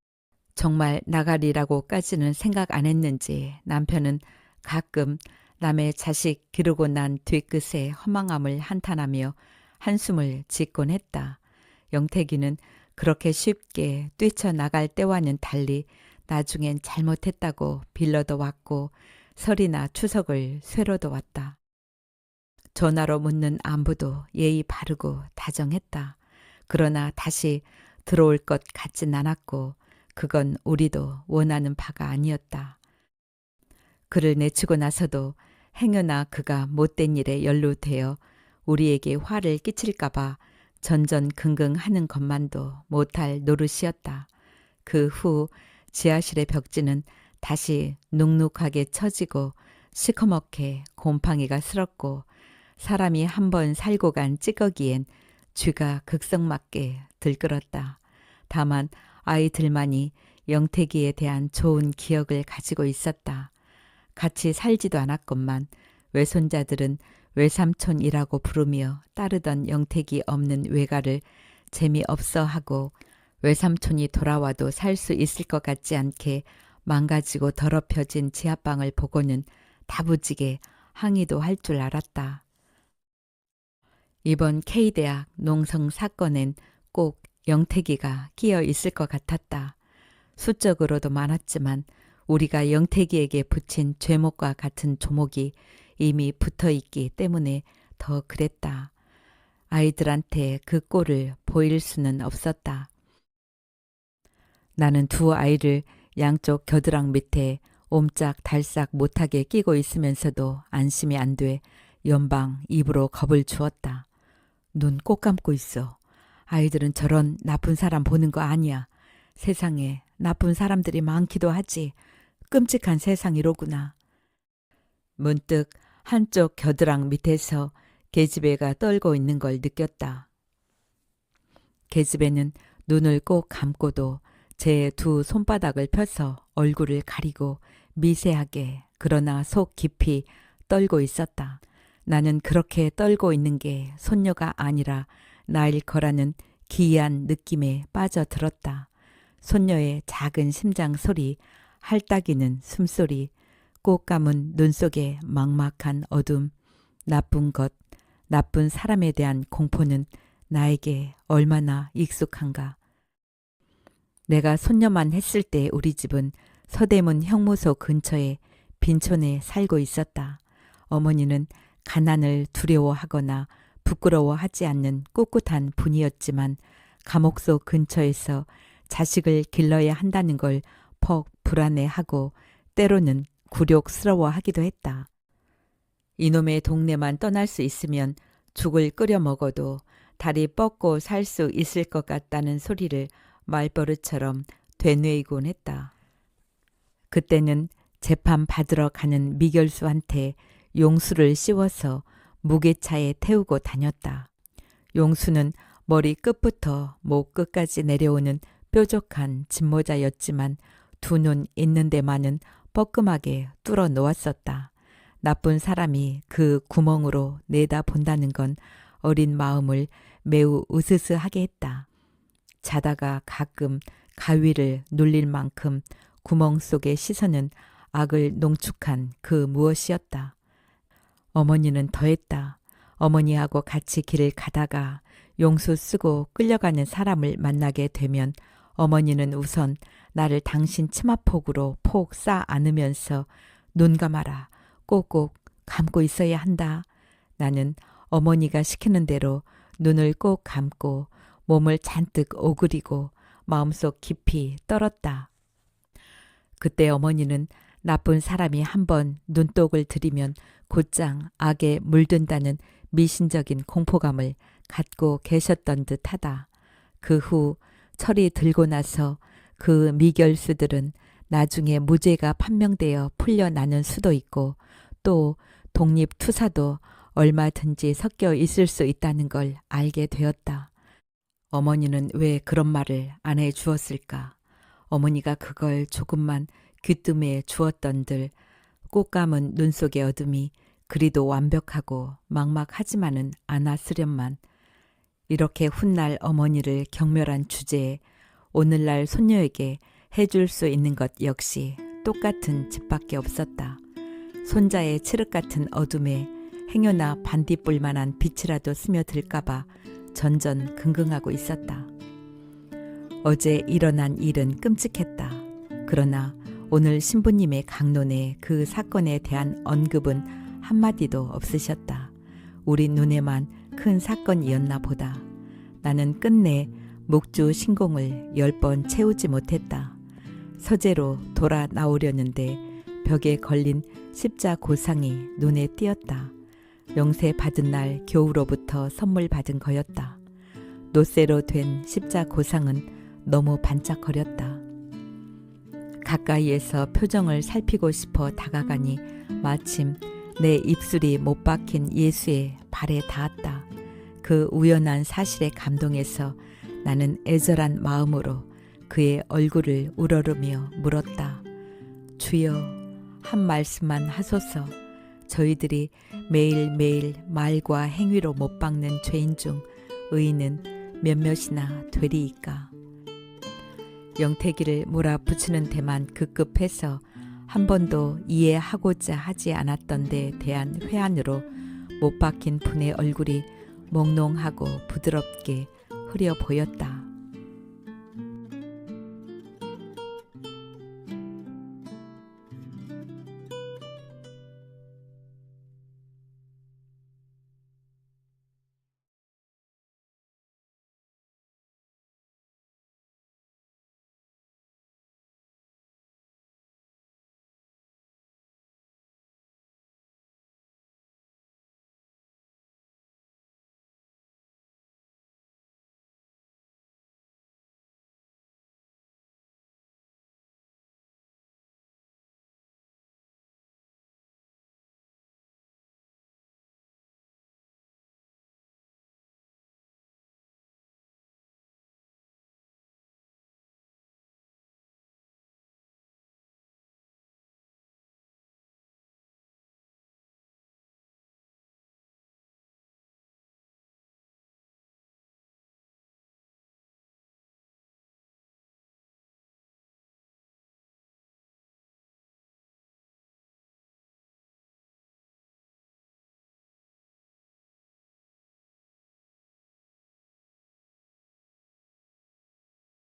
정말 나가리라고까지는 생각 안 했는지 남편은 가끔 남의 자식 기르고 난 뒤끝에 허망함을 한탄하며 한숨을 짓곤 했다. 영택이는 그렇게 쉽게 뛰쳐나갈 때와는 달리 나중엔 잘못했다고 빌러도 왔고 설이나 추석을 쇠로도 왔다. 전화로 묻는 안부도 예의 바르고 다정했다. 그러나 다시 들어올 것 같진 않았고 그건 우리도 원하는 바가 아니었다. 그를 내치고 나서도 행여나 그가 못된 일에 연루되어 우리에게 화를 끼칠까봐 전전긍긍하는 것만도 못할 노릇이었다. 그 후 지하실의 벽지는 다시 눅눅하게 처지고 시커멓게 곰팡이가 슬었고 사람이 한번 살고 간 찌꺼기엔 쥐가 극성맞게 들끓었다. 다만 아이들만이 영택이에 대한 좋은 기억을 가지고 있었다. 같이 살지도 않았건만 외손자들은 외삼촌이라고 부르며 따르던 영택이 없는 외가를 재미없어 하고 외삼촌이 돌아와도 살 수 있을 것 같지 않게 망가지고 더럽혀진 지하방을 보고는 다부지게 항의도 할 줄 알았다. 이번 K대학 농성 사건엔 꼭 영택이가 끼어 있을 것 같았다. 수적으로도 많았지만 우리가 영택이에게 붙인 죄목과 같은 조목이 이미 붙어있기 때문에 더 그랬다. 아이들한테 그 꼴을 보일 수는 없었다. 나는 두 아이를 양쪽 겨드랑 밑에 옴짝달싹 못하게 끼고 있으면서도 안심이 안 돼 연방 입으로 겁을 주었다. 눈 꼭 감고 있어. 아이들은 저런 나쁜 사람 보는 거 아니야. 세상에 나쁜 사람들이 많기도 하지. 끔찍한 세상이로구나. 문득 한쪽 겨드랑 밑에서 계집애가 떨고 있는 걸 느꼈다. 계집애는 눈을 꼭 감고도 제 두 손바닥을 펴서 얼굴을 가리고 미세하게 그러나 속 깊이 떨고 있었다. 나는 그렇게 떨고 있는 게 손녀가 아니라 나일 거라는 기이한 느낌에 빠져들었다. 손녀의 작은 심장 소리, 할딱이는 숨소리, 꼭 감은 눈 속의 막막한 어둠, 나쁜 것, 나쁜 사람에 대한 공포는 나에게 얼마나 익숙한가. 내가 손녀만 했을 때 우리 집은 서대문 형무소 근처에 빈촌에 살고 있었다. 어머니는 가난을 두려워하거나 부끄러워하지 않는 꿋꿋한 분이었지만 감옥소 근처에서 자식을 길러야 한다는 걸 퍽 불안해하고 때로는 굴욕스러워하기도 했다. 이놈의 동네만 떠날 수 있으면 죽을 끓여 먹어도 다리 뻗고 살 수 있을 것 같다는 소리를 말버릇처럼 되뇌이곤 했다. 그때는 재판 받으러 가는 미결수한테 용수를 씌워서 무게차에 태우고 다녔다. 용수는 머리 끝부터 목 끝까지 내려오는 뾰족한 집모자였지만 두 눈 있는 데만은 뻐끔하게 뚫어 놓았었다. 나쁜 사람이 그 구멍으로 내다본다는 건 어린 마음을 매우 으스스하게 했다. 자다가 가끔 가위를 눌릴 만큼 구멍 속의 시선은 악을 농축한 그 무엇이었다. 어머니는 더했다. 어머니하고 같이 길을 가다가 용수 쓰고 끌려가는 사람을 만나게 되면 어머니는 우선 나를 당신 치마폭으로 폭 싸 안으면서 눈 감아라. 꼭꼭 감고 있어야 한다. 나는 어머니가 시키는 대로 눈을 꼭 감고 몸을 잔뜩 오그리고 마음속 깊이 떨었다. 그때 어머니는 나쁜 사람이 한번 눈독을 들이면 곧장 악에 물든다는 미신적인 공포감을 갖고 계셨던 듯하다. 그 후 철이 들고 나서 그 미결수들은 나중에 무죄가 판명되어 풀려나는 수도 있고 또 독립투사도 얼마든지 섞여 있을 수 있다는 걸 알게 되었다. 어머니는 왜 그런 말을 안 해주었을까? 어머니가 그걸 조금만 귀뜸해 주었던들 꼭 감은 눈 속의 어둠이 그리도 완벽하고 막막하지만은 않았으련만. 이렇게 훗날 어머니를 경멸한 주제에 오늘날 손녀에게 해줄 수 있는 것 역시 똑같은 집밖에 없었다. 손자의 칠흑 같은 어둠에 행여나 반딧불만한 빛이라도 스며들까봐 전전긍긍하고 있었다. 어제 일어난 일은 끔찍했다. 그러나 오늘 신부님의 강론에 그 사건에 대한 언급은 한마디도 없으셨다. 우리 눈에만 큰 사건이었나 보다. 나는 끝내 목주 신공을 10번 채우지 못했다. 서재로 돌아 나오려는데 벽에 걸린 십자 고상이 눈에 띄었다. 영세 받은 날 교우로부터 선물 받은 거였다. 노쇠로 된 십자 고상은 너무 반짝거렸다. 가까이에서 표정을 살피고 싶어 다가가니 마침 내 입술이 못 박힌 예수의 발에 닿았다. 그 우연한 사실에 감동해서 나는 애절한 마음으로 그의 얼굴을 우러르며 물었다. 주여, 한 말씀만 하소서. 저희들이 매일매일 말과 행위로 못 박는 죄인 중 의인은 몇몇이나 되리이까. 영태기를 몰아붙이는 데만 급급해서 한 번도 이해하고자 하지 않았던 데에 대한 회한으로 못 박힌 분의 얼굴이 몽롱하고 부드럽게 흐려 보였다.